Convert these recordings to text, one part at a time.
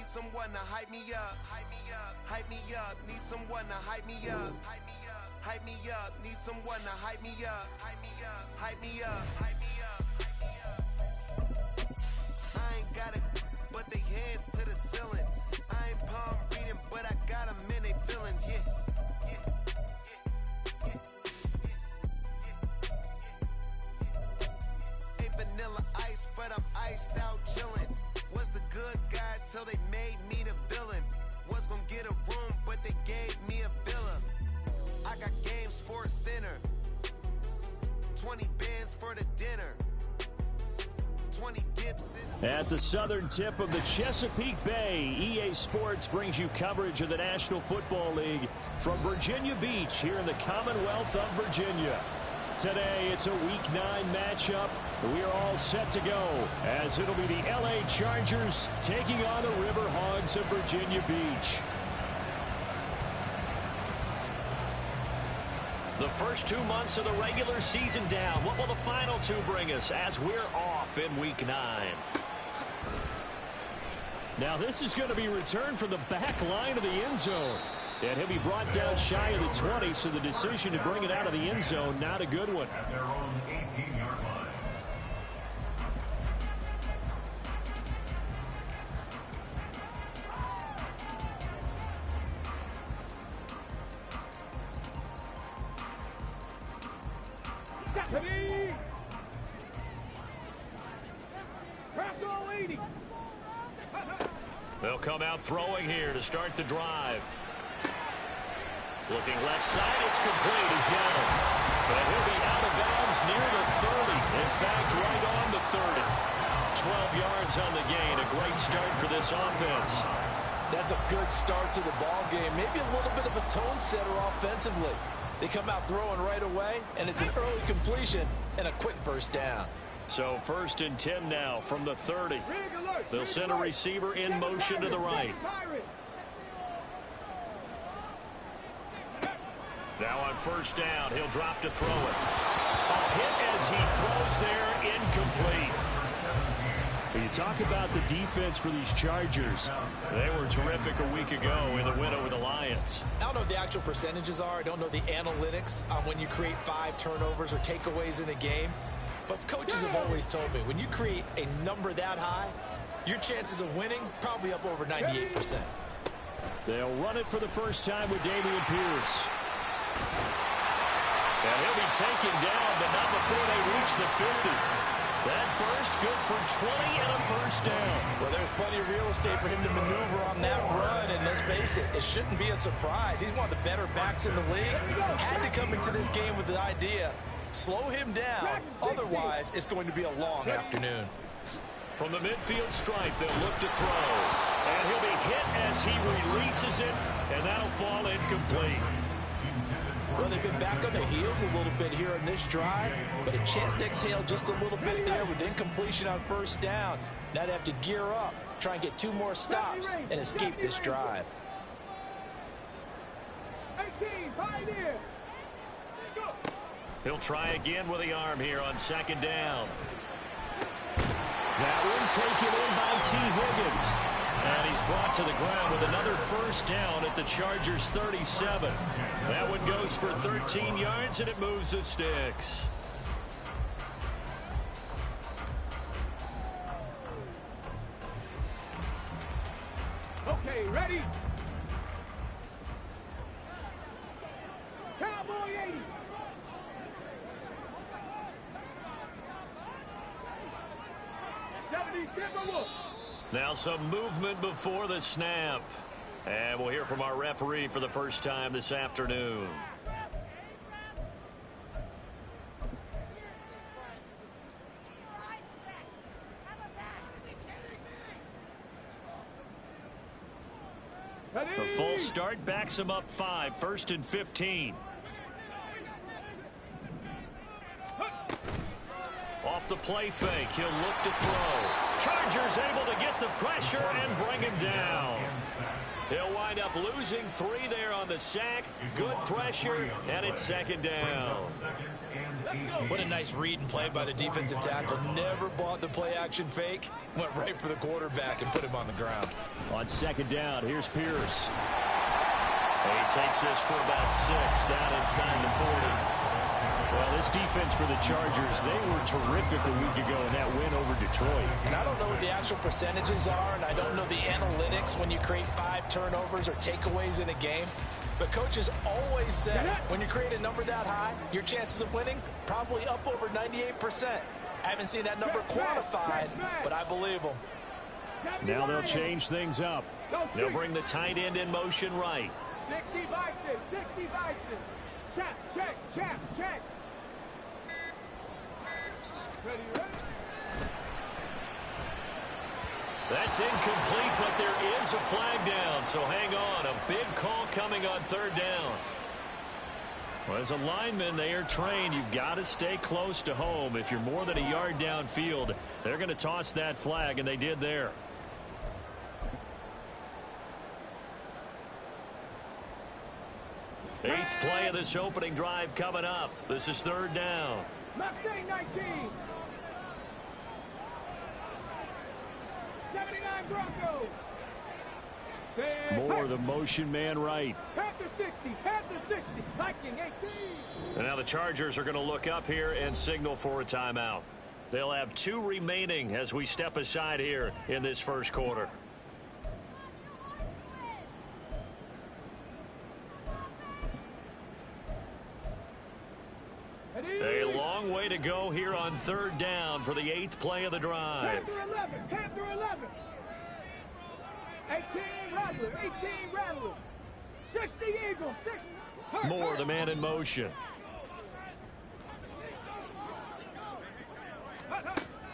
Need someone to hype me up. Hype me up. Hype me up. Need someone to hype me up. Hype me up. Hype me up. Need someone to hype me up. Hype me up. Hype me up. Hype me up. I ain't got it, but they hands to the ceiling. I ain't palm reading, but I got them in they feelings. Yeah. Vanilla ice, but I'm iced out chillin'. Was the good guy till they made me the villain. Was gonna get a room, but they gave me a villa. I got game Sports Center. 20 bands for the dinner. 20 dips in. At the southern tip of the Chesapeake Bay, EA Sports brings you coverage of the National Football League from Virginia Beach here in the Commonwealth of Virginia. Today, it's a Week 9 matchup. We are all set to go as it'll be the LA Chargers taking on the River Hogs of Virginia Beach. The first 2 months of the regular season down. What will the final 2 bring us as we're off in Week 9? Now this is going to be returned from the back line of the end zone. And he'll be brought down shy of the 20, so the decision to bring it out of the end zone, not a good one. At their own 18-yard line. They'll come out throwing here to start the drive. Looking left side, it's complete. He's got it. But he'll be out of bounds near the 30. In fact, right on the 30. 12 yards on the gain. A great start for this offense. That's a good start to the ball game. Maybe a little bit of a tone setter offensively. They come out throwing right away, and it's an early completion and a quick first down. So 1st and 10 now from the 30. They'll send a receiver in motion to the right. Now on 1st down, he'll drop to throw it. A hit as he throws there, incomplete. When you talk about the defense for these Chargers, they were terrific a week ago in the win over the Lions. I don't know what the actual percentages are. I don't know the analytics on when you create 5 turnovers or takeaways in a game. But coaches have always told me, when you create a number that high, your chances of winning probably up over 98%. They'll run it for the first time with Dameon Pierce. And he'll be taken down, but not before they reach the 50. That burst good for 20 and a first down. Well, there's plenty of real estate for him to maneuver on that run, and let's face it, it shouldn't be a surprise. He's one of the better backs in the league. Had to come into this game with the idea, slow him down, otherwise it's going to be a long afternoon. From the midfield stripe, they'll look to throw. And he'll be hit as he releases it, and that'll fall incomplete. Well, they've been back on their heels a little bit here on this drive, but a chance to exhale just a little bit there with incompletion on 1st down. Now they have to gear up, try and get 2 more stops, and escape this drive. 18, pioneer. He'll try again with the arm here on 2nd down. That one taken in by T. Higgins. And he's brought to the ground with another 1st down at the Chargers' 37. That one goes for 13 yards, and it moves the sticks. Okay, ready? Cowboy 80. Now some movement before the snap. And we'll hear from our referee for the first time this afternoon. The full start backs him up 5, 1st and 15. Off the play fake, he'll look to throw. Chargers able to get the pressure and bring him down. He'll wind up losing 3 there on the sack. Good pressure, and it's second down. What a nice read and play by the defensive tackle. Never bought the play action fake. Went right for the quarterback and put him on the ground. On second down, here's Pierce. And he takes this for about 6 down inside the 40. Well, this defense for the Chargers, they were terrific a week ago in that win over Detroit. And I don't know what the actual percentages are, and I don't know the analytics when you create 5 turnovers or takeaways in a game. But coaches always say when you create a number that high, your chances of winning probably up over 98%. I haven't seen that number quantified, but I believe them. Now they'll change things up. They'll bring the tight end in motion right. 60 Bison, 60 Bison. Check. Ready. That's incomplete, but there is a flag down, so hang on. A big call coming on third down. Well, as a lineman, they are trained. You've got to stay close to home. If you're more than a yard downfield, they're going to toss that flag, and they did there. Eighth play of this opening drive coming up. This is third down. Mustang 19. 79 Broncos. More the motion man right. Panther 60. Viking 18. And now the Chargers are going to look up here and signal for a timeout. They'll have 2 remaining as we step aside here in this first quarter. A long way to go here on third down for the 8th play of the drive. Panther 11. 18 Rattler. 60 Eagles. 60. More the man in motion.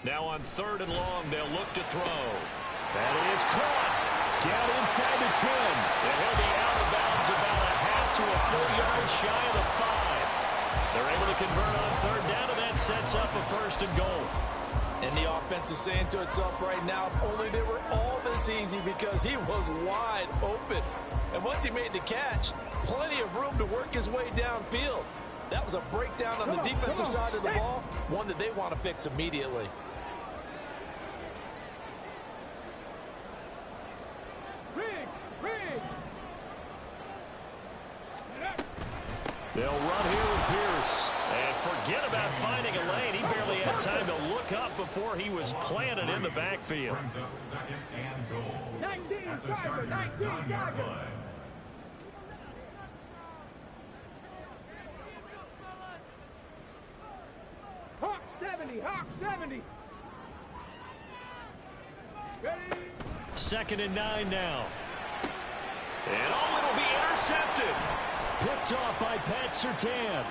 Now on third and long, they'll look to throw. That is caught. Down inside the 10. And he'll be out of bounds about a half to a 4 yards shy of the 5. They're able to convert on third down, and that sets up a first and goal. And the offense is saying to itself right now, if only they were all this easy, because he was wide open. And once he made the catch, plenty of room to work his way downfield. That was a breakdown on the defensive side of the ball, one that they want to fix immediately. They'll run here with Pierce. And forget about finding a lane. He barely had time to look up before he was planted in the backfield. Brings up second and goal. 19 At the Chargers, Chargers' 19 9-yard Chargers. line. Hawk 70. Ready. Second and 9 now. And it'll be intercepted. Picked off by Pat Surtain.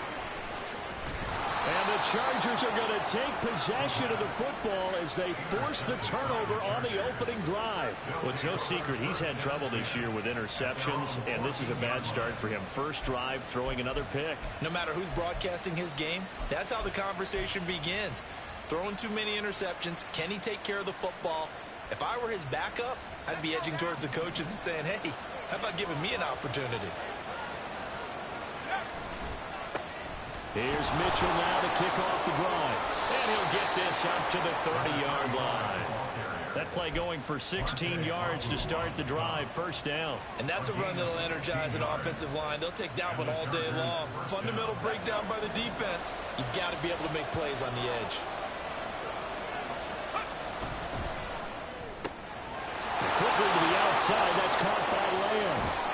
And the Chargers are going to take possession of the football as they force the turnover on the opening drive. Well, it's no secret he's had trouble this year with interceptions, and this is a bad start for him. First drive, throwing another pick. No matter who's broadcasting his game, that's how the conversation begins. Throwing too many interceptions. Can he take care of the football? If I were his backup, I'd be edging towards the coaches and saying, hey, how about giving me an opportunity? Here's Mitchell now to kick off the drive. And he'll get this up to the 30-yard line. That play going for 16 yards to start the drive, first down. And that's a run that'll energize an offensive line. They'll take that one all day long. Fundamental breakdown by the defense. You've got to be able to make plays on the edge. And quickly to the outside, that's caught by Lamb.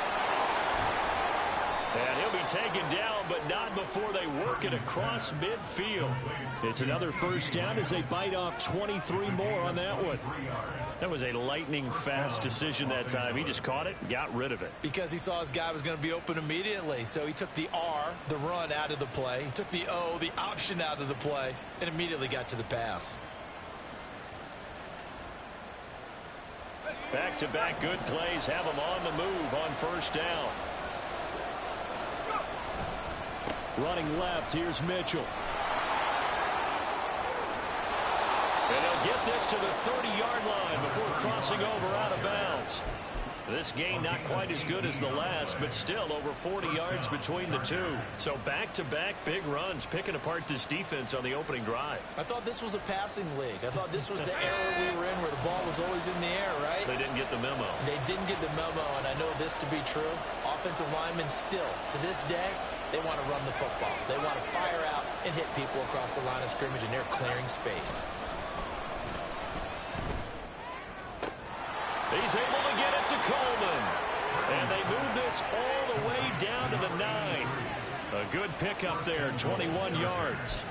And he'll be taken down, but not before they work it across midfield. It's another first down as they bite off 23 more on that one. That was a lightning-fast decision that time. He just caught it and got rid of it. Because he saw his guy was going to be open immediately. So he took the R, the run, out of the play. He took the O, the option, out of the play, and immediately got to the pass. Back-to-back good plays have him on the move on first down. Running left, here's Mitchell. And he'll get this to the 30-yard line before crossing over out of bounds. This gain not quite as good as the last, but still over 40 yards between the two. So back-to-back big runs, picking apart this defense on the opening drive. I thought this was a passing league. I thought this was the era we were in where the ball was always in the air, right? They didn't get the memo. They didn't get the memo, and I know this to be true. Offensive linemen still, to this day, they want to run the football. They want to fire out and hit people across the line of scrimmage, and they're clearing space. He's able to get it to Coleman. And they move this all the way down to the 9. A good pickup there, 21 yards.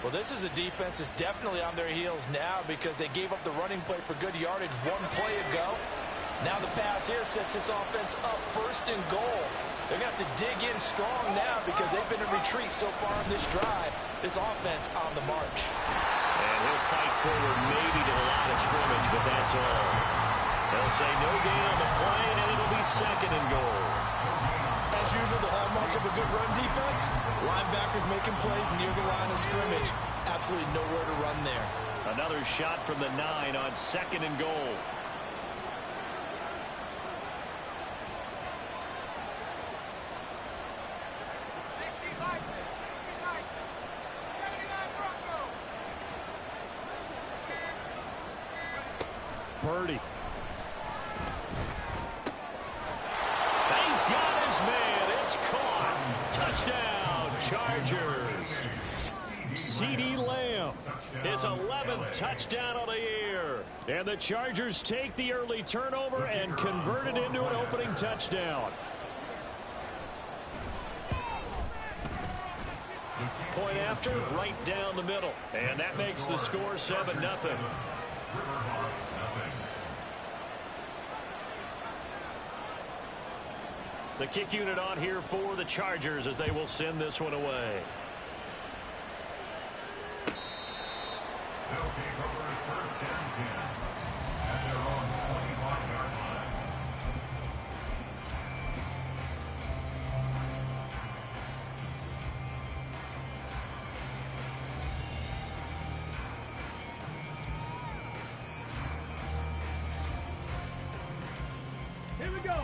Well, this is a defense that's definitely on their heels now because they gave up the running play for good yardage one play ago. Now the pass here sets this offense up 1st and goal. They're going to have to dig in strong now because they've been in retreat so far on this drive. This offense on the march. And he'll fight forward maybe to the line of scrimmage, but that's all. They'll say no gain on the play, and it'll be 2nd and goal. As usual, the hallmark of a good run defense, linebackers making plays near the line of scrimmage. Absolutely nowhere to run there. Another shot from the 9 on 2nd and goal. Purdy. He's got his man. It's caught. Touchdown, Chargers. CeeDee Lamb, his 11th touchdown of the year. And the Chargers take the early turnover and convert it into an opening touchdown. Point after, right down the middle. And that makes the score 7-0. The kick unit on here for the Chargers as they will send this one away. They'll take over 1st and 10 at their own 25-yard line.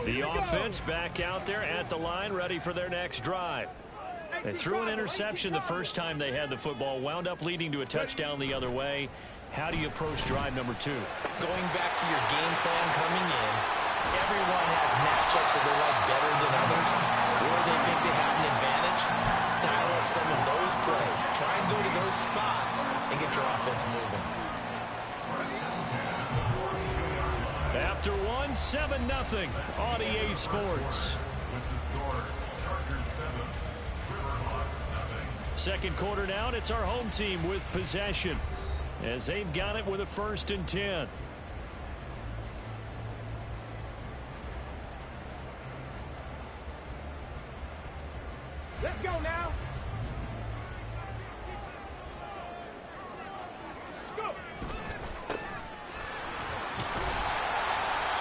The offense back out there at the line, ready for their next drive. They threw an interception the first time they had the football, wound up leading to a touchdown the other way. How do you approach drive number 2? Going back to your game plan coming in, everyone has matchups that they like better than others. Where they think they have an advantage, dial up some of those plays. Try and go to those spots and get your offense moving. After 7-0 on EA Sports. With the score, Chargers 7, Riverhawks 0. Second quarter now, and it's our home team with possession as they've got it with a 1st and 10. Let's go now. Let's go.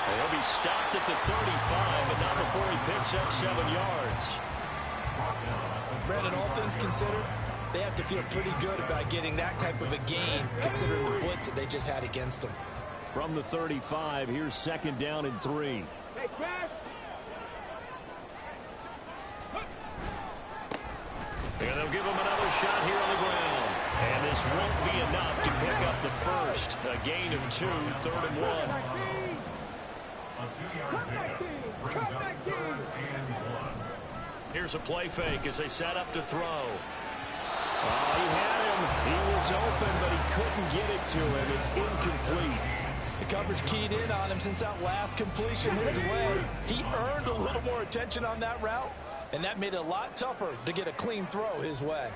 He'll be stopped at the 35, but not before he picks up 7 yards. Brandon, all things considered, they have to feel pretty good about getting that type of a gain, considering the blitz that they just had against them. From the 35, here's 2nd down and 3. Hey, crash. And they'll give him another shot here on the ground. And this won't be enough to pick up the first. A gain of 2, 3rd and 1. A 2-yard pickup brings up 3rd and 1. Here's a play fake as they set up to throw. Oh, he had him. He was open, but he couldn't get it to him. It's incomplete. The coverage keyed in on him since that last completion his way. He earned a little more attention on that route, and that made it a lot tougher to get a clean throw his way.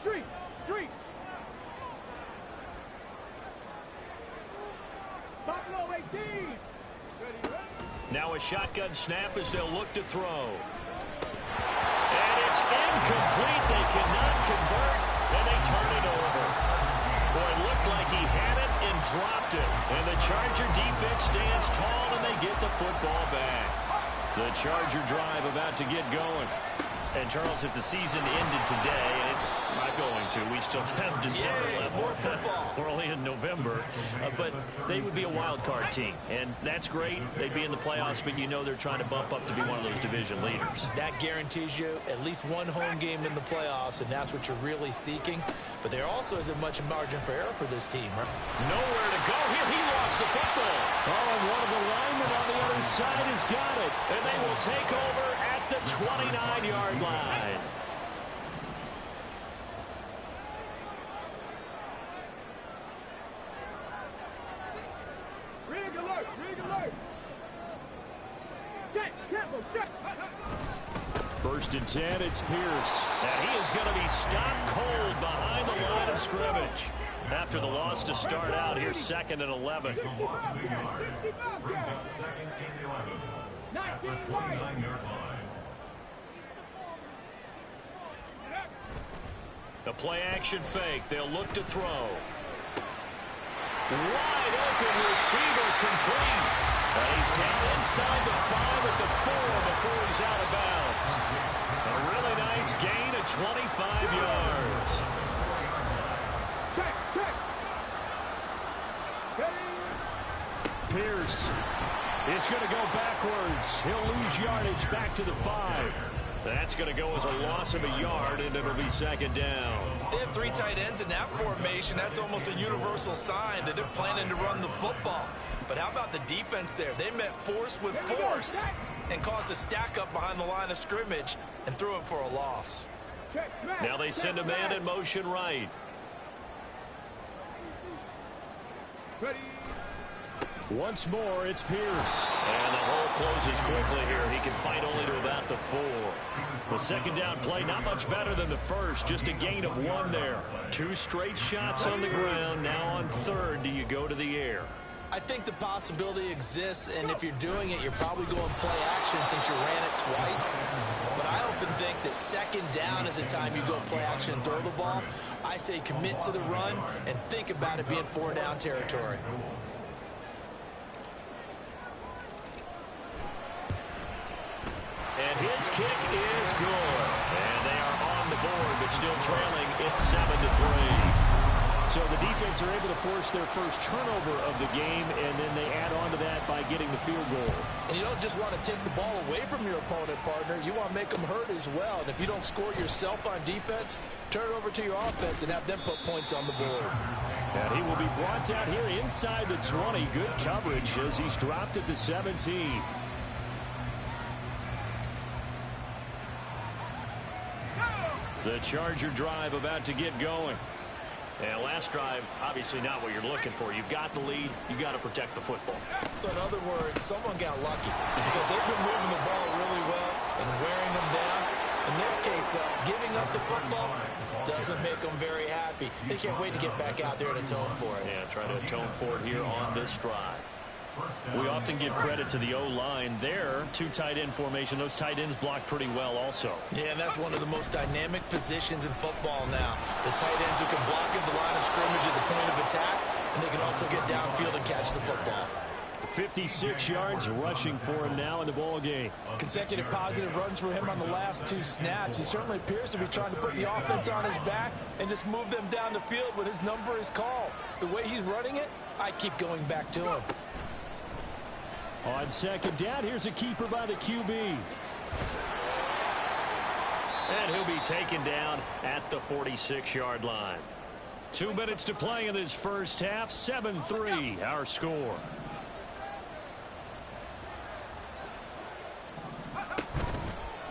Street. Buffalo 18. Ready. Now a shotgun snap as they'll look to throw. And it's incomplete. They cannot convert, and they turn it over. Boy, it looked like he had it and dropped it. And the Charger defense stands tall, and they get the football back. The Charger drive about to get going. And, Charles, if the season ended today, and it's not going to. We still have December left. More football. We're only in November. But they would be a wild card team. And that's great. They'd be in the playoffs, but you know they're trying to bump up to be one of those division leaders. That guarantees you at least one home game in the playoffs, and that's what you're really seeking. But there also isn't much margin for error for this team. Right? Nowhere to go here. He lost the football. Oh, and one of the linemen on the other side has got it. And they will take over at the 29-yard line. Rig alert! Rig alert! Check! Careful! Check! First and 10, it's Pierce. And he is going to be stopped cold behind the line of scrimmage. After the loss to start out, here's 2nd and 11. Brings up 2nd and 11 at the 29-yard line. The play-action fake. They'll look to throw. Wide open receiver complete. And he's down inside the 5 at the 4 before he's out of bounds. A really nice gain of 25 yards. Check! Check! Pierce is going to go backwards. He'll lose yardage back to the 5. That's going to go as a loss of a yard, and it'll be 2nd down. They have 3 tight ends in that formation. That's almost a universal sign that they're planning to run the football. But how about the defense there? They met force with force and caused a stack up behind the line of scrimmage and threw it for a loss. Now they send a man in motion right. Ready! Once more, it's Pierce. And the hole closes quickly here. He can fight only to about the 4. The 2nd down play, not much better than the first. Just a gain of 1 there. 2 straight shots on the ground. Now on 3rd, do you go to the air? I think the possibility exists, and if you're doing it, you're probably going play action since you ran it twice. But I often think that 2nd down is the time you go play action and throw the ball. I say commit to the run and think about it being 4-down territory. And his kick is good. And they are on the board, but still trailing. It's 7-3. So the defense are able to force their first turnover of the game, and then they add on to that by getting the field goal. And you don't just want to take the ball away from your opponent, partner. You want to make them hurt as well. And if you don't score yourself on defense, turn it over to your offense and have them put points on the board. And he will be brought down here inside the 20. Good coverage as he's dropped at the 17. The Charger drive about to get going. And last drive, obviously not what you're looking for. You've got the lead. You've got to protect the football. So in other words, someone got lucky because they've been moving the ball really well and wearing them down. In this case, though, giving up the football doesn't make them very happy. They can't wait to get back out there and atone for it. Yeah, try to atone for it here on this drive. We often give credit to the O-line there. 2 tight end formation. Those tight ends block pretty well also. Yeah, and that's one of the most dynamic positions in football now. The tight ends who can block at the line of scrimmage at the point of attack, and they can also get downfield and catch the football. 56 yards rushing for him now in the ball game. Consecutive positive runs for him on the last 2 snaps. He certainly appears to be trying to put the offense on his back and just move them down the field when his number is called. The way he's running it, I keep going back to him. On 2nd down, here's a keeper by the QB. And he'll be taken down at the 46-yard line. 2 minutes to play in this first half. 7-3, our score.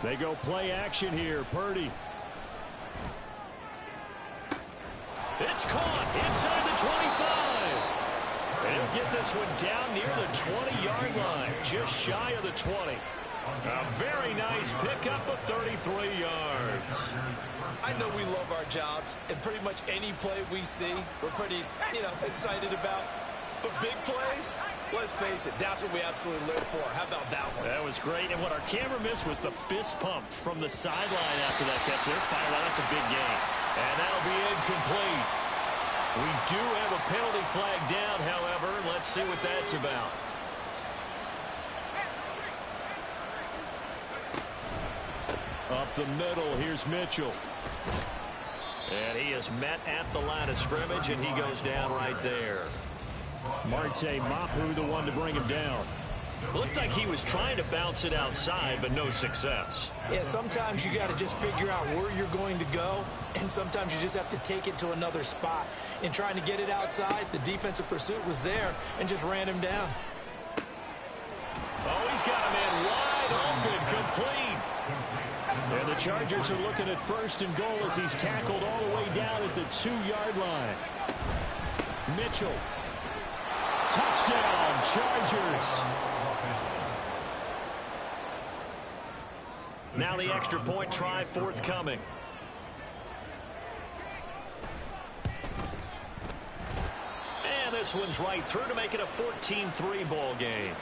They go play action here. Purdy. It's caught inside the 25. And he'll get this one down near the 20-yard line, just shy of the 20. A very nice pickup of 33 yards. I know we love our jobs, and pretty much any play we see, we're pretty, excited about. But big plays, let's face it, that's what we absolutely live for. How about that one? That was great, and what our camera missed was the fist pump from the sideline after that catch. They're fired out. That's a big game. And that'll be incomplete. We do have a penalty flag down, however. Let's see what that's about. Up the middle, here's Mitchell. And he is met at the line of scrimmage, and he goes down right there. Marte Mapu, the one to bring him down. Looked like he was trying to bounce it outside, but no success. Yeah, sometimes you got to just figure out where you're going to go, and sometimes you just have to take it to another spot. In trying to get it outside, the defensive pursuit was there and just ran him down. Oh, he's got a man wide open, complete. And the Chargers are looking at 1st and goal as he's tackled all the way down at the 2-yard line. Mitchell. Touchdown, Chargers. Now the extra point try forthcoming. And this one's right through to make it a 14-3 ball game.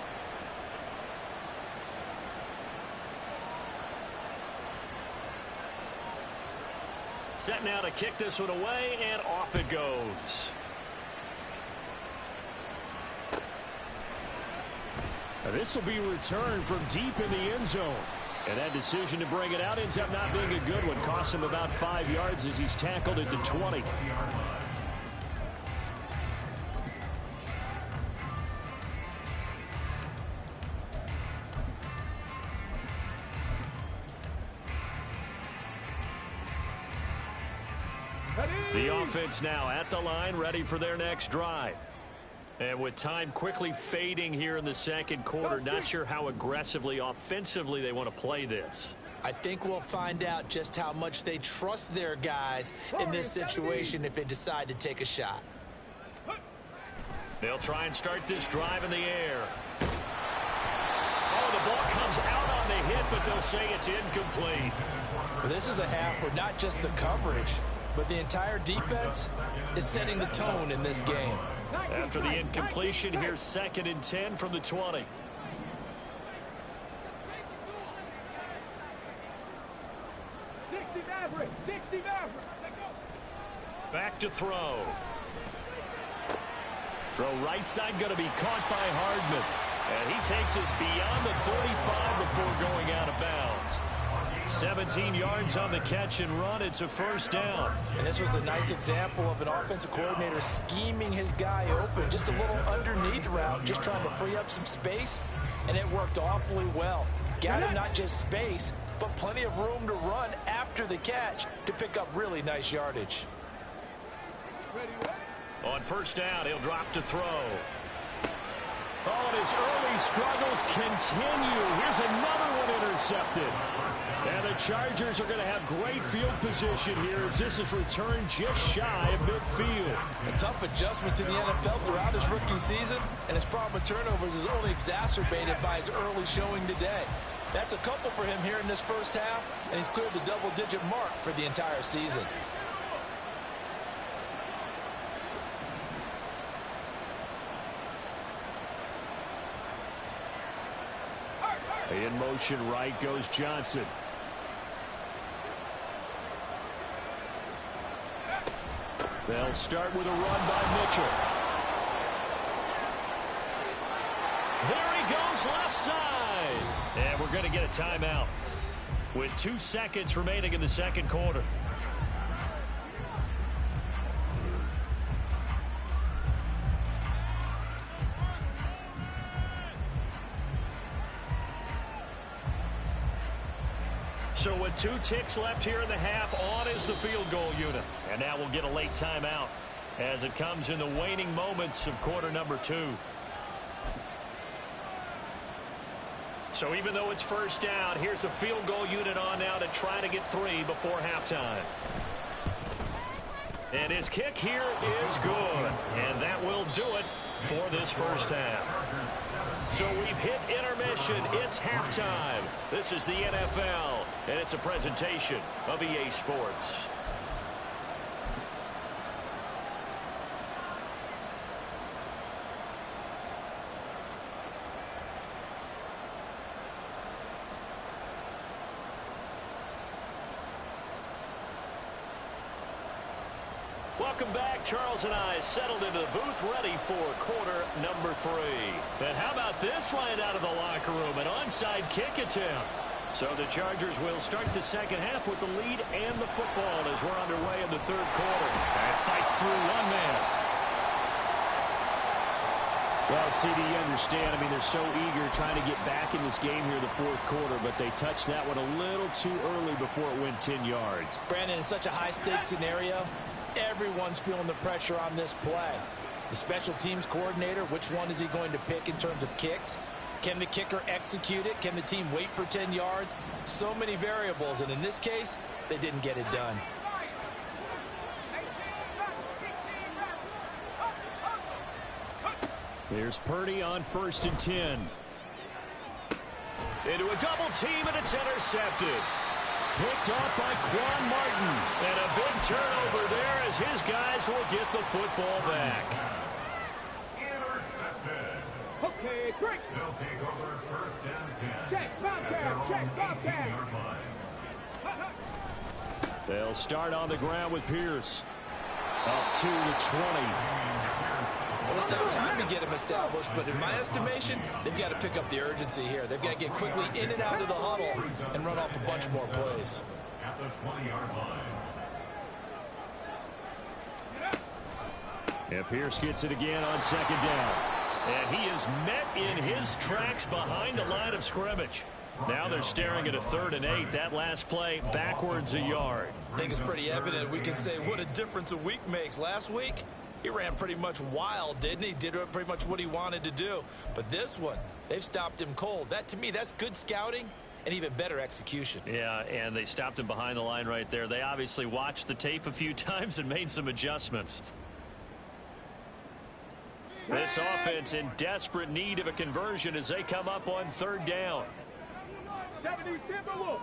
Set now to kick this one away, and off it goes. This will be returned from deep in the end zone. And that decision to bring it out ends up not being a good one. Costs him about 5 yards as he's tackled at the 20. The offense now at the line, ready for their next drive. And with time quickly fading here in the second quarter, not sure how aggressively, offensively they want to play this. I think we'll find out just how much they trust their guys in this situation if they decide to take a shot. They'll try and start this drive in the air. Oh, the ball comes out on the hit, but they'll say it's incomplete. Well, this is a half where not just the coverage, but the entire defense is setting the tone in this game. After the incompletion, here's 2nd and 10 from the 20. Back to throw. Throw right side, going to be caught by Hardman. And he takes us beyond the 35 before going out of bounds. 17 yards on the catch and run. It's a 1st down. And this was a nice example of an offensive coordinator scheming his guy open. Just a little underneath route, just trying to free up some space. And it worked awfully well. Got him not just space, but plenty of room to run after the catch to pick up really nice yardage. On 1st down, he'll drop to throw. Oh, and his early struggles continue. Here's another one intercepted. And the Chargers are going to have great field position here as this is returned just shy of midfield. A tough adjustment to the NFL throughout his rookie season, and his problem with turnovers is only exacerbated by his early showing today. That's a couple for him here in this 1st half, and he's cleared the double-digit mark for the entire season. In motion right goes Johnson. They'll start with a run by Mitchell. There he goes left side. And we're going to get a timeout with 2 seconds remaining in the second quarter. So with 2 ticks left here in the half, on is the field goal unit. And now we'll get a late timeout as it comes in the waning moments of quarter number 2. So even though it's 1st down, here's the field goal unit on now to try to get 3 before halftime. And his kick here is good. And that will do it for this 1st half. So we've hit intermission. It's halftime. This is the NFL, and it's a presentation of EA Sports. Welcome back. Charles and I settled into the booth ready for quarter number 3. And how about this right out of the locker room? An onside kick attempt. So the Chargers will start the second half with the lead and the football as we're underway in the third quarter. And fights through one man. Well, CD, you understand. I mean, they're so eager trying to get back in this game here in the fourth quarter, but they touched that one a little too early before it went 10 yards. Brandon, in such a high-stakes scenario, everyone's feeling the pressure on this play. The special teams coordinator, which one is he going to pick in terms of kicks? Can the kicker execute it? Can the team wait for 10 yards? So many variables, and in this case, they didn't get it done. Here's Purdy on 1st and 10. Into a double team, and it's intercepted. Picked off by Quan Martin. And a big turnover there as his guys will get the football back. Intercepted. Okay, great. They'll take over 1st and 10. Check, Bobcat, check, Bobcat. 18-yard line. They'll start on the ground with Pierce. Up to the 20. Well, it's not time to get him established, but in my estimation, they've got to pick up the urgency here. They've got to get quickly in and out of the huddle and run off a bunch more plays. At the 20-yard line. And Pierce gets it again on 2nd down. And he is met in his tracks behind the line of scrimmage. Now they're staring at a 3rd and 8. That last play backwards a yard. I think it's pretty evident. We can say what a difference a week makes. Last week, he ran pretty much wild, didn't he? Did pretty much what he wanted to do. But this one, they've stopped him cold. That, to me, that's good scouting and even better execution. Yeah, and they stopped him behind the line right there. They obviously watched the tape a few times and made some adjustments. This offense in desperate need of a conversion as they come up on 3rd down. 70 Timberwolves.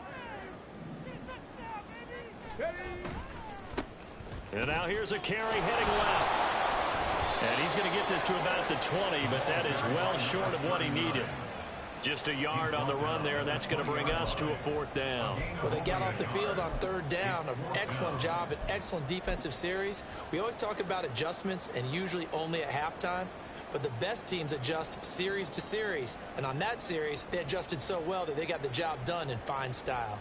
And now here's a carry heading left. And he's going to get this to about the 20, but that is well short of what he needed. Just a yard on the run there. That's going to bring us to a 4th down. Well, they got off the field on 3rd down. An excellent job, an excellent defensive series. We always talk about adjustments and usually only at halftime. But the best teams adjust series to series. And on that series, they adjusted so well that they got the job done in fine style.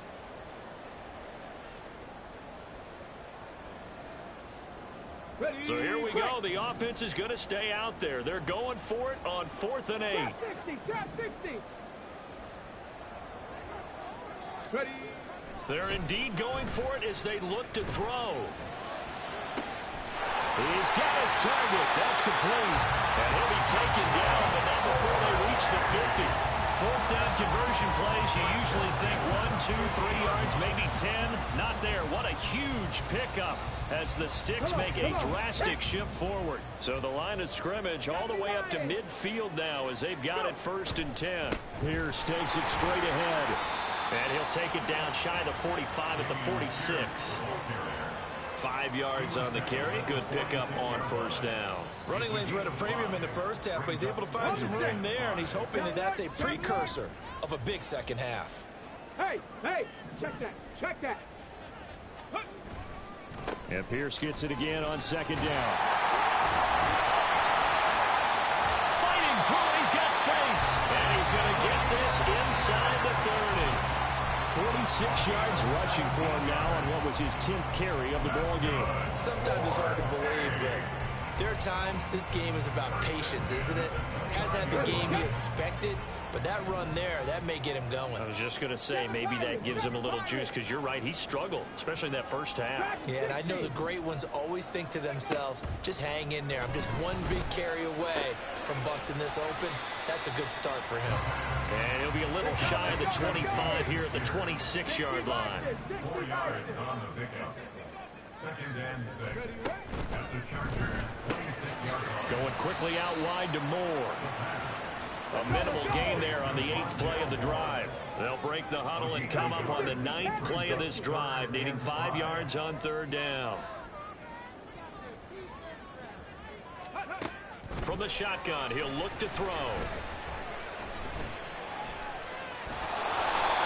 So here we go. The offense is going to stay out there. They're going for it on 4th and 8. Trap 60, trap 60. Ready. They're indeed going for it as they look to throw. He's got his target. That's complete. And he'll be taken down, but not before they reach the 50. 4th down conversion plays, you usually think 1, 2, 3 yards, maybe 10. Not there. What a huge pickup as the Sticks make a drastic shift forward. So the line of scrimmage all the way up to midfield now as they've got it 1st and 10. Pierce takes it straight ahead. And he'll take it down shy of the 45 at the 46. 5 yards on the carry. Good pickup on 1st down. Running lanes were at a premium in the first half, but he's able to find some room there, and he's hoping that that's a precursor of a big second half. Hey, check that, check that. And Pierce gets it again on 2nd down. Fighting through it, he's got space. And he's going to get this inside the 30. 46 yards rushing for him now on what was his 10th carry of the ball game. Sometimes it's hard to believe, but there are times this game is about patience, isn't it? Hasn't had the game he expected, but that run there, that may get him going. I was just going to say, maybe that gives him a little juice because you're right, he struggled, especially in that first half. Yeah, and I know the great ones always think to themselves, just hang in there. I'm just one big carry away from busting this open. That's a good start for him. And he'll be a little shy of the 25 here at the 26-yard line. 4 yards on the pickup. 2nd and 6. At the Chargers, 26-yard line. Going quickly out wide to Moore. A minimal gain there on the 8th play of the drive. They'll break the huddle and come up on the 9th play of this drive, needing 5 yards on 3rd down. From the shotgun, he'll look to throw.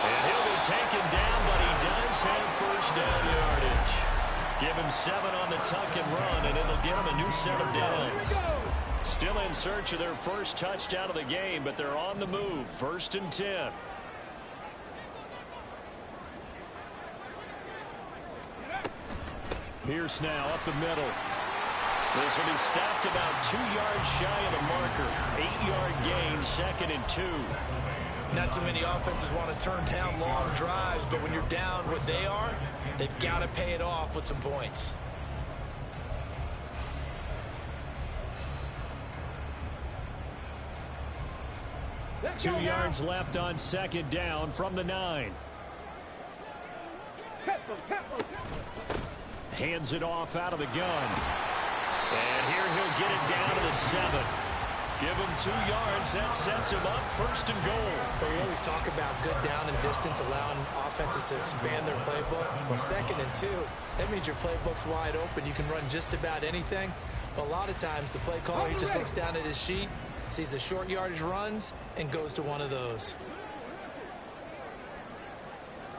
And he'll be taken down, but he does have 1st down yardage. Give him 7 on the tuck and run, and it'll give him a new set of downs. Still in search of their first touchdown of the game, but they're on the move. 1st and 10. Pierce now up the middle. This will be stopped about 2 yards shy of the marker. 8-yard gain, 2nd and 2. Not too many offenses want to turn down long drives, but when you're down what they are, they've got to pay it off with some points. Let's 2 go yards now. left on 2nd down from the 9. Tempo. Hands it off out of the gun. And here he'll get it down to the 7. Give him 2 yards. That sets him up 1st and goal. But we always talk about good down and distance, allowing offenses to expand their playbook. Well, 2nd and 2, that means your playbook's wide open. You can run just about anything. But a lot of times the play caller, he just looks down at his sheet, sees the short yardage runs, and goes to one of those.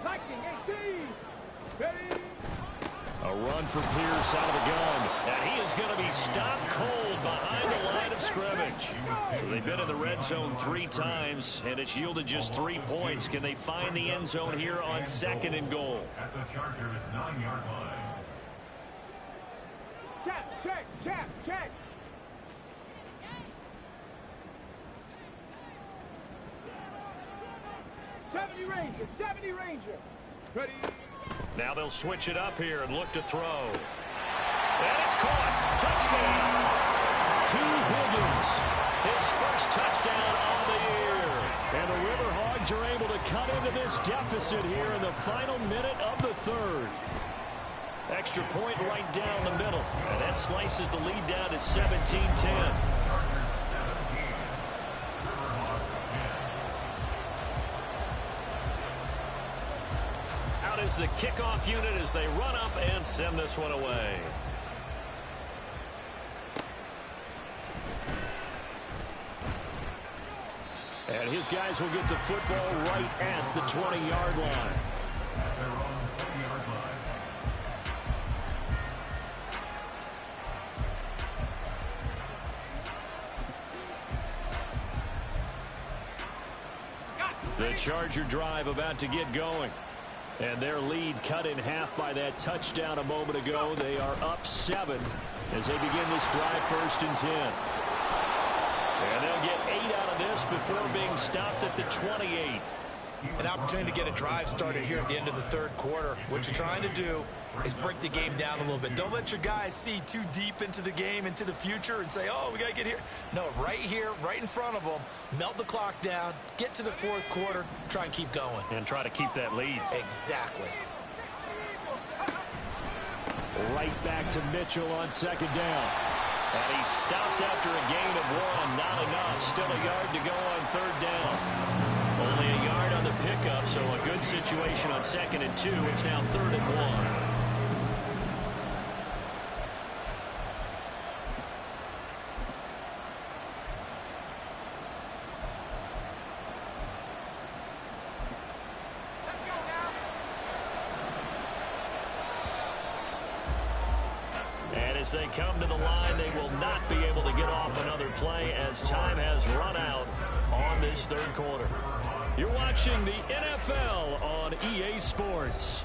Lightning 18. Ready. A run for Pierce out of the gun. And he is going to be stopped cold behind the line of scrimmage. So they've been in the red zone 3 times, and it's yielded just 3 points. Can they find the end zone here on 2nd and goal? At the Chargers' 9-yard line. Check. 70 Ranger. Ready. Now they'll switch it up here and look to throw. And it's caught. Touchdown. T. Higgins. His first touchdown on the year. And the River Hogs are able to cut into this deficit here in the final minute of the 3rd. Extra point right down the middle. And that slices the lead down to 17-10. Is the kickoff unit as they run up and send this one away. And his guys will get the football right at the 20-yard line. At their own 20-yard line. The Charger drive about to get going. And their lead cut in half by that touchdown a moment ago. They are up 7 as they begin this drive 1st and 10. And they'll get 8 out of this before being stopped at the 28. An opportunity to get a drive started here at the end of the 3rd quarter. What you're trying to do is break the game down a little bit. Don't let your guys see too deep into the game, into the future, and say, oh, we got to get here. No, right here, right in front of them, melt the clock down, get to the 4th quarter, try and keep going. And try to keep that lead. Exactly. Right back to Mitchell on 2nd down. And he's stopped after a gain of 1. Not enough. Still a yard to go on 3rd down. Only a yard on the pickup, so a good situation on 2nd and 2. It's now 3rd and 1. As they come to the line, they will not be able to get off another play as time has run out on this 3rd quarter. You're watching the NFL on EA Sports.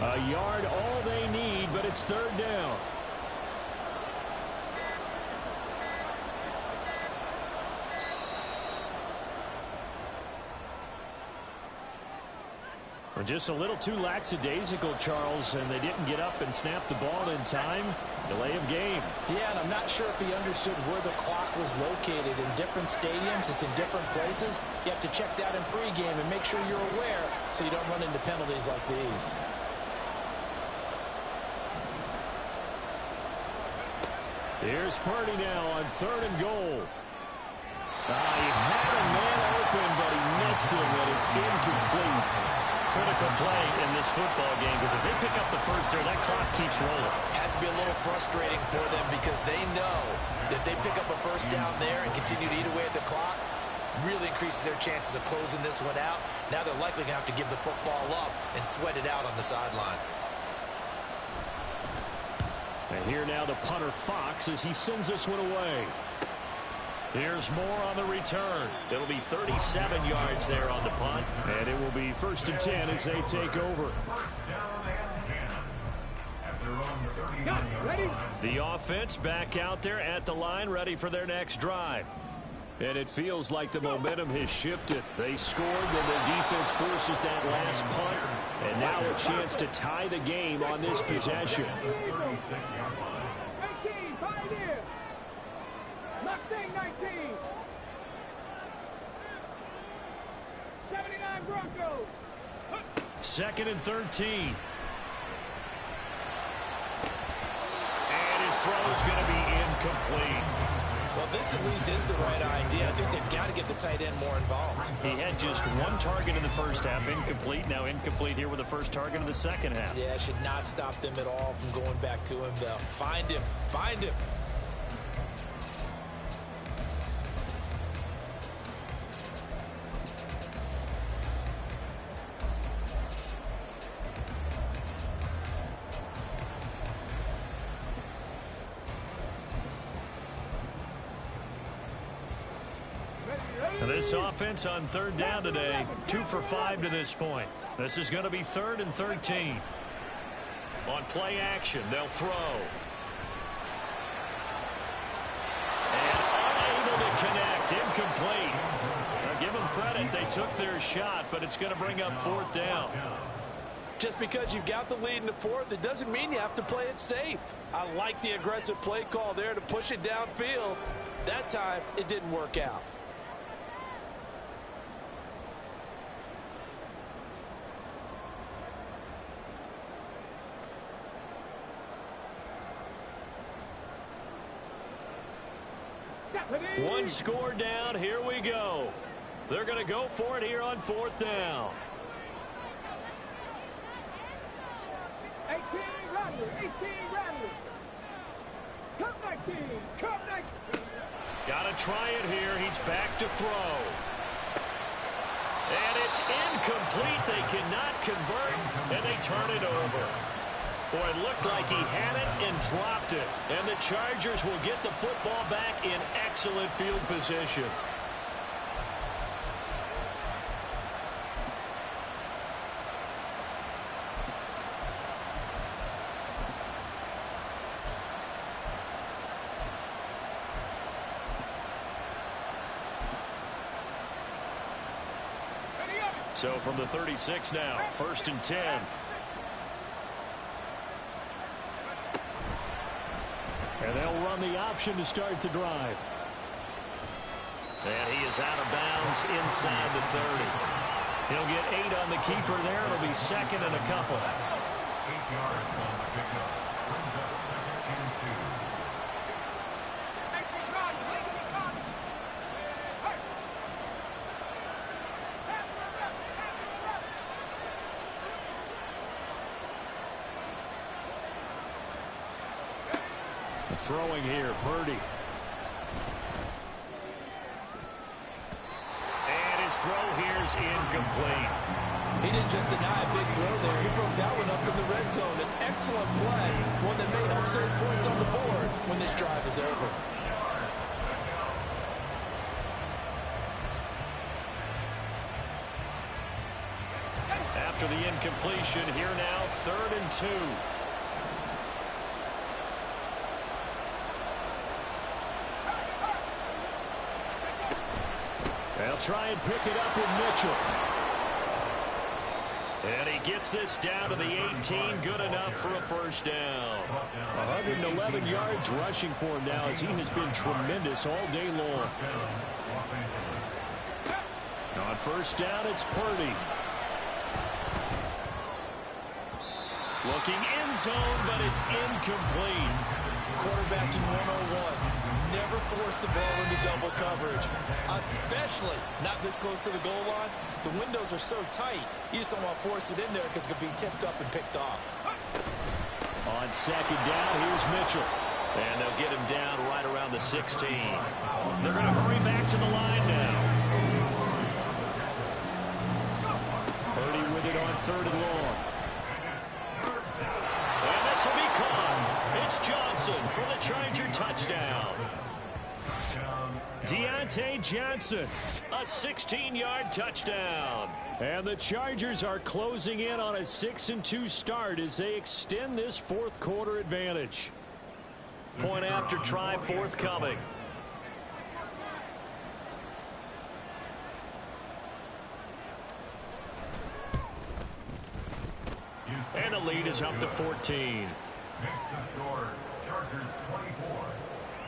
A yard all they need, but it's 3rd down. We're just a little too lackadaisical, Charles, and they didn't get up and snap the ball in time. Delay of game. Yeah, and I'm not sure if he understood where the clock was located. In different stadiums, it's in different places. You have to check that in pregame and make sure you're aware so you don't run into penalties like these. Here's Purdy now on 3rd and goal. He had a man open, but he missed him, and it's incomplete. critical play in this football game because if they pick up the first there, that clock keeps rolling. Has to be a little frustrating for them because they know that they pick up a first down there and continue to eat away at the clock, really increases their chances of closing this one out. Now they're likely going to have to give the football up and sweat it out on the sideline. And here now the punter Fox as he sends this one away. Here's more on the return. It'll be 37 yards there on the punt. And it will be 1st and 10 as they take over. The offense back out there at the line, ready for their next drive. And it feels like the momentum has shifted. They scored, then the defense forces that last punt. And now a chance to tie the game on this possession. 19, Pioneer. Mustang 19. 79 Broncos. 2nd and 13. And his throw is going to be incomplete. Well, this at least is the right idea. I think they've got to get the tight end more involved. He had just one target in the first half, incomplete. Now incomplete here with the first target of the second half. Yeah, should not stop them at all from going back to him, though. Find him. Find him. This offense on 3rd down today, 2 for 5 to this point. This is going to be 3rd and 13. On play action, they'll throw. And unable to connect, incomplete. Now give them credit, they took their shot, but it's going to bring up 4th down. Just because you've got the lead in the 4th, it doesn't mean you have to play it safe. I like the aggressive play call there to push it downfield. That time, it didn't work out. One score down. Here we go. They're going to go for it here on 4th down. 18 Rattler. 18 Rattler. Come 19. Come 19. Got to try it here. He's back to throw. And it's incomplete. They cannot convert, and they turn it over. Boy, it looked like he had it and dropped it. And the Chargers will get the football back in excellent field position. So from the 36 now, 1st and 10. And they'll run the option to start the drive. And he is out of bounds inside the 30. He'll get 8 on the keeper there. It'll be 2nd and a couple. 8 yards on the pickup. Brings up 2nd and 2. Throwing here, Purdy. And his throw here's incomplete. He didn't just deny a big throw there. He broke that one up in the red zone. An excellent play, one that may help save points on the board when this drive is over. After the incompletion, here now, 3rd and 2. They'll try and pick it up with Mitchell. And he gets this down to the 18. Good enough for a first down. 111 yards rushing for him now as he has been tremendous all day long. On first down, it's Purdy. Looking end zone, but it's incomplete. Quarterbacking 101. never force the ball into double coverage, especially not this close to the goal line. The windows are so tight, you just don't want to force it in there because it could be tipped up and picked off. On second down, here's Mitchell. And they'll get him down right around the 16. They're going to hurry back to the line now. Purdy with it on 3rd and long. And this will be caught. It's Johnson for the Charger touchdown. Deontay Johnson, a 16-yard touchdown. And the Chargers are closing in on a 6-2 start as they extend this 4th quarter advantage. Point after try forthcoming. And the lead is up to 14. Makes the score Chargers 24,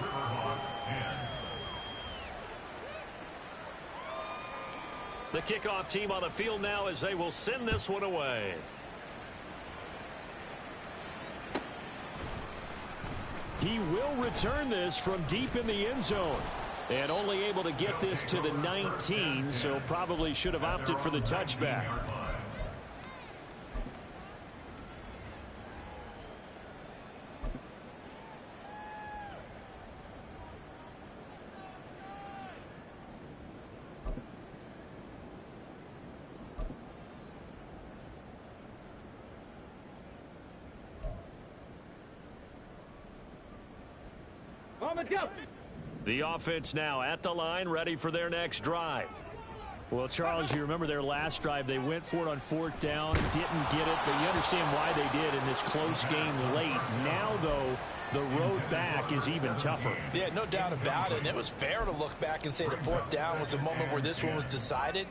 Riverhawks 10. The kickoff team on the field now as they will send this one away. He will return this from deep in the end zone. And only able to get this to the 19, so probably should have opted for the touchback. The offense now at the line, ready for their next drive. Well, Charles, you remember their last drive. They went for it on 4th down, didn't get it, but you understand why they did in this close game late. Now, though, the road back is even tougher. Yeah, no doubt about it. And it was fair to look back and say the 4th down was a moment where this one was decided.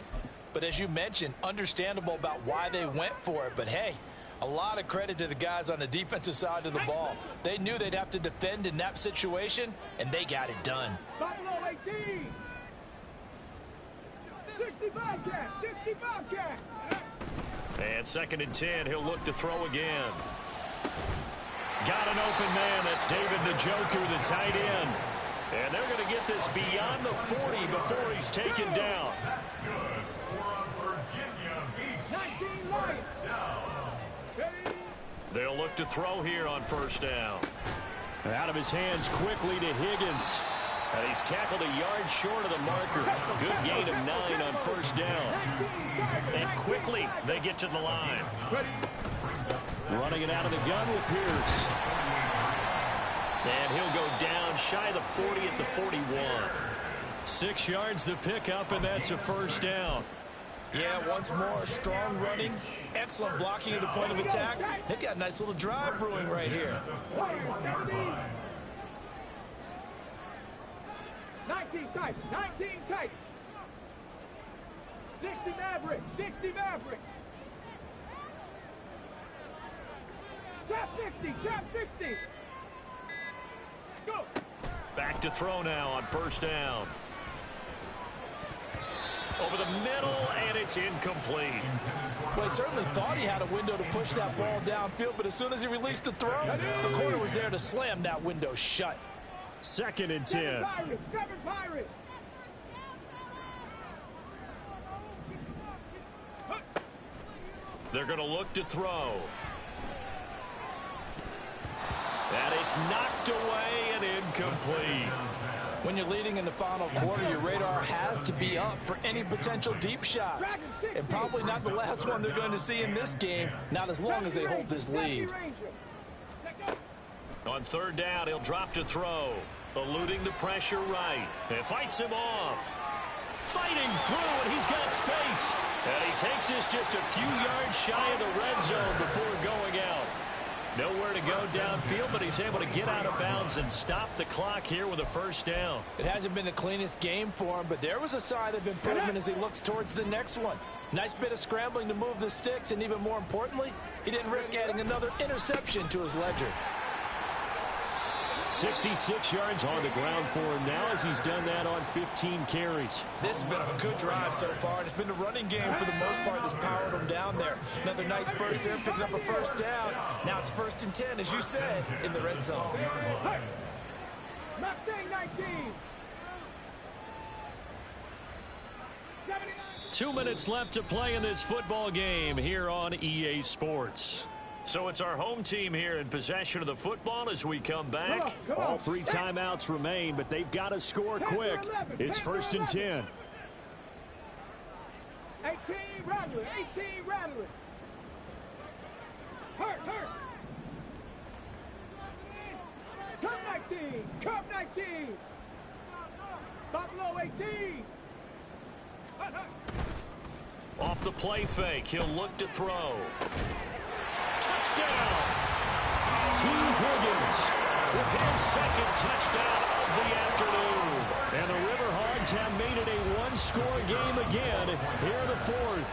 But as you mentioned, understandable about why they went for it. But, hey, a lot of credit to the guys on the defensive side of the ball. They knew they'd have to defend in that situation, and they got it done. 65 cat, 65 cat. And 2nd and 10, he'll look to throw again. Got an open man. That's David Njoku, the tight end. And they're going to get this beyond the 40 before he's taken down. That's good for Virginia Beach. 19 Lions. They'll look to throw here on 1st down. Out of his hands quickly to Higgins. And he's tackled a yard short of the marker. Good gain of 9 on 1st down. And quickly they get to the line. Running it out of the gun with Pierce. And he'll go down shy of the 40 at the 41. 6 yards the pickup, and that's a 1st down. Yeah, once more, strong running, excellent blocking at the point of attack. They've got a nice little drive brewing right here. 19 tight, 19 tight. 60 Maverick, 60 Maverick. Trap 60, trap 60. Go. Back to throw now on 1st down. Over the middle, and it's incomplete. Well, he certainly thought he had a window to push that ball downfield, but as soon as he released the throw, the corner was there to slam that window shut. 2nd and 10. 7 Pirates. They're going to look to throw. And it's knocked away and incomplete. When you're leading in the final quarter, your radar has to be up for any potential deep shots. And probably not the last one they're going to see in this game, not as long as they hold this lead. On 3rd down, he'll drop to throw. Eluding the pressure right. And fights him off. Fighting through, and he's got space. And he takes this just a few yards shy of the red zone before going out. Nowhere to go downfield, but he's able to get out of bounds and stop the clock here with a 1st down. It hasn't been the cleanest game for him, but there was a sign of improvement as he looks towards the next one. Nice bit of scrambling to move the sticks, and even more importantly, he didn't risk adding another interception to his ledger. 66 yards on the ground for him now as he's done that on 15 carries. This has been a good drive so far, and it's been a running game for the most part that's powered him down there. Another nice burst there, picking up a 1st down. Now it's 1st and 10, as you said, in the red zone. Mustang 19. 79. 2 minutes left to play in this football game here on EA Sports. So it's our home team here in possession of the football as we come back. Come on. All 3 timeouts remain, but they've got to score quick. It's 1st and 10. 18 Rattler. 18 Rattler. Hurt. Cup 19. Cup 19. Buffalo 18. Hurt. Off the play fake, he'll look to throw. Touchdown! T. Higgins with his 2nd touchdown of the afternoon. And the River Hogs have made it a 1-score game again here in the 4th.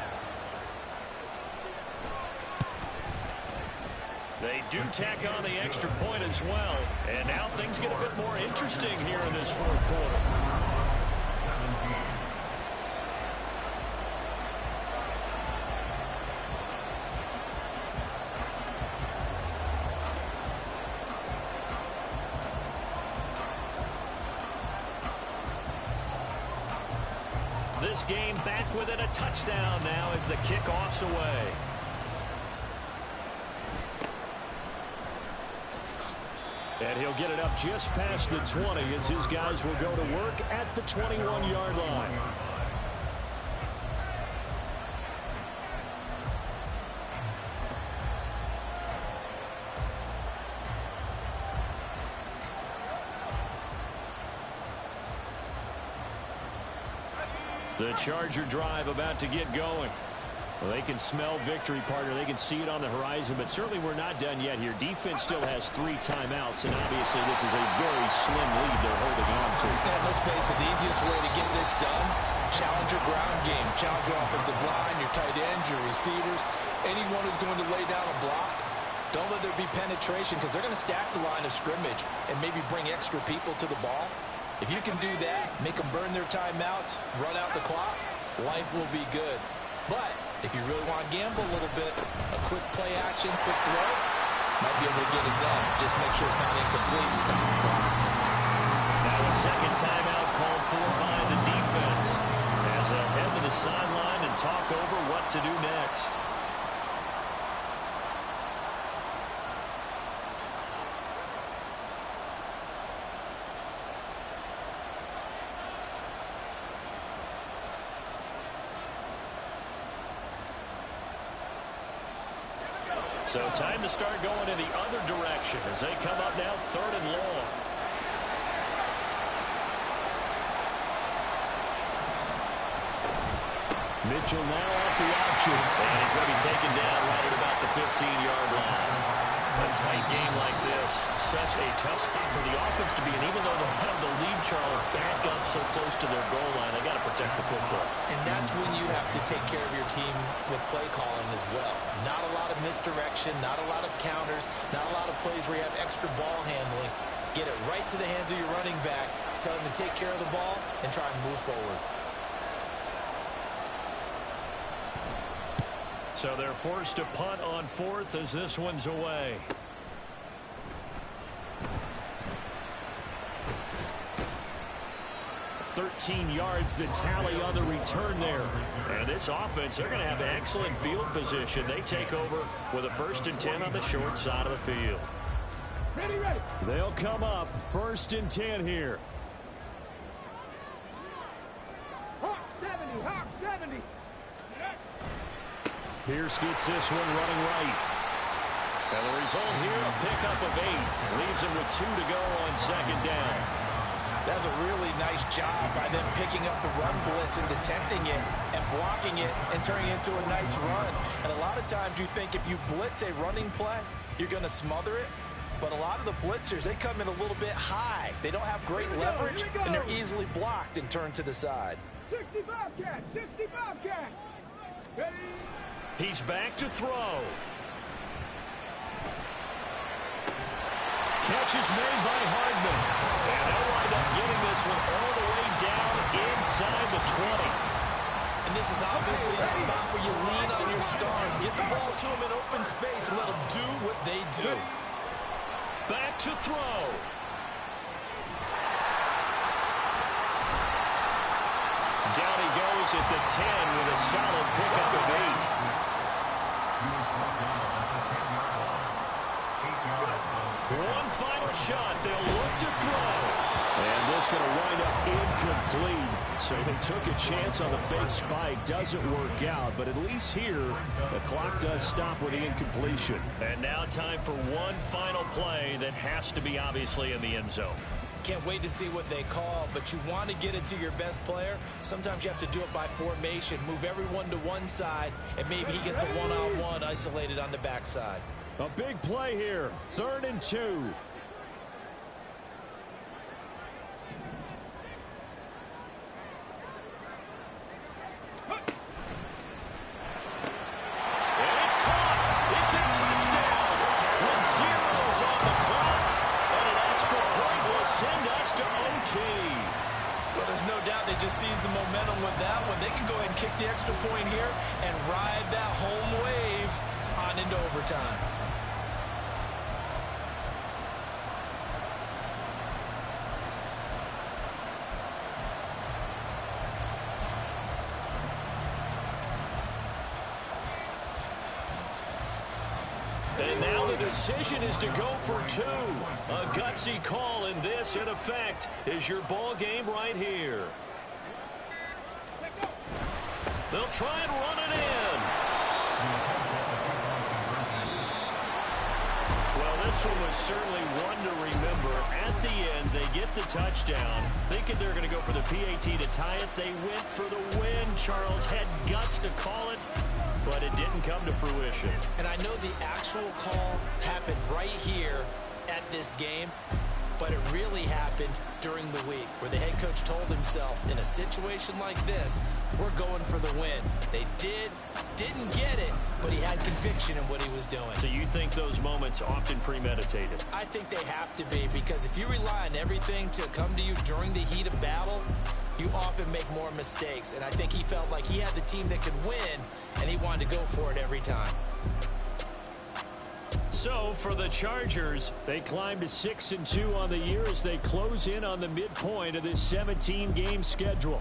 They do tack on the extra point as well. And now things get a bit more interesting here in this 4th quarter. 17. This game back within a touchdown now as the kickoff's away. And he'll get it up just past the 20 as his guys will go to work at the 21-yard line. The Charger drive about to get going. Well, they can smell victory, partner. They can see it on the horizon, but certainly we're not done yet here. Defense still has 3 timeouts, and obviously this is a very slim lead they're holding on to. And let's face it, the easiest way to get this done, challenge your ground game. Challenge your offensive line, your tight ends, your receivers, anyone who's going to lay down a block. Don't let there be penetration because they're going to stack the line of scrimmage and maybe bring extra people to the ball. If you can do that, make them burn their timeouts, run out the clock, life will be good. But if you really want to gamble a little bit, a quick play action, quick throw, might be able to get it done. Just make sure it's not incomplete and stop the clock. Now a 2nd timeout called for by the defense as they'll head to the sideline and talk over what to do next. So time to start going in the other direction as they come up now 3rd and long. Mitchell now off the option. And he's going to be taken down right at about the 15-yard line. A tight game like this, such a tough spot for the offense to be in. Even though they have the lead, Charles, back up so close to their goal line, they got to protect the football. And that's when you have to take care of your team with play calling as well. Not a lot of misdirection, not a lot of counters, not a lot of plays where you have extra ball handling. Get it right to the hands of your running back, tell him to take care of the ball, and try and move forward. So they're forced to punt on 4th as this one's away. $13 yards the tally on the return there. And this offense, they're going to have excellent field position. They take over with a 1st and 10 on the short side of the field. Ready. They'll come up 1st and 10 here. Hawk 70. Pierce gets this one running right. And the result here, a pickup of 8. Leaves him with 2 to go on 2nd down. That's a really nice job by them picking up the run blitz and detecting it and blocking it and turning it into a nice run. And a lot of times you think if you blitz a running play, you're going to smother it. But a lot of the blitzers, they come in a little bit high. They don't have great leverage, and they're easily blocked and turned to the side. 65 cat. Ready. He's back to throw. Catch is made by Hardman. And they'll wind up getting this one all the way down inside the 20. And this is obviously a spot where you lean on your stars. Get the ball to them in open space and let them do what they do. Back to throw. Down he goes at the 10 with a solid pickup of 8. One final shot. They'll look to throw. And this going to wind up incomplete. So they took a chance on the fake spike. Doesn't work out. But at least here, the clock does stop with the incompletion. And now time for one final play that has to be obviously in the end zone. Can't wait to see what they call, but you want to get it to your best player. Sometimes you have to do it by formation. Move everyone to one side, and maybe he gets a one-on-one isolated on the backside. A big play here. 3rd and 2. Well, there's no doubt they just seized the momentum with that one. They can go ahead and kick the extra point here and ride that home wave on into overtime. And now the decision is to go for 2. A gutsy call, and this, in effect, is your ball game right here. They'll try and run it in. Well, this one was certainly one to remember. At the end, they get the touchdown. Thinking they're going to go for the PAT to tie it. They went for the win. Charles had guts to call it, but it didn't come to fruition. And I know the actual call happened right here at this game, but it really happened during the week where the head coach told himself, in a situation like this, we're going for the win. They didn't get it, but he had conviction in what he was doing. So you think those moments often premeditated? I think they have to be, because if you rely on everything to come to you during the heat of battle, you often make more mistakes. And I think he felt like he had the team that could win, and he wanted to go for it every time. So for the Chargers, they climb to 6-2 on the year as they close in on the midpoint of this 17-game schedule.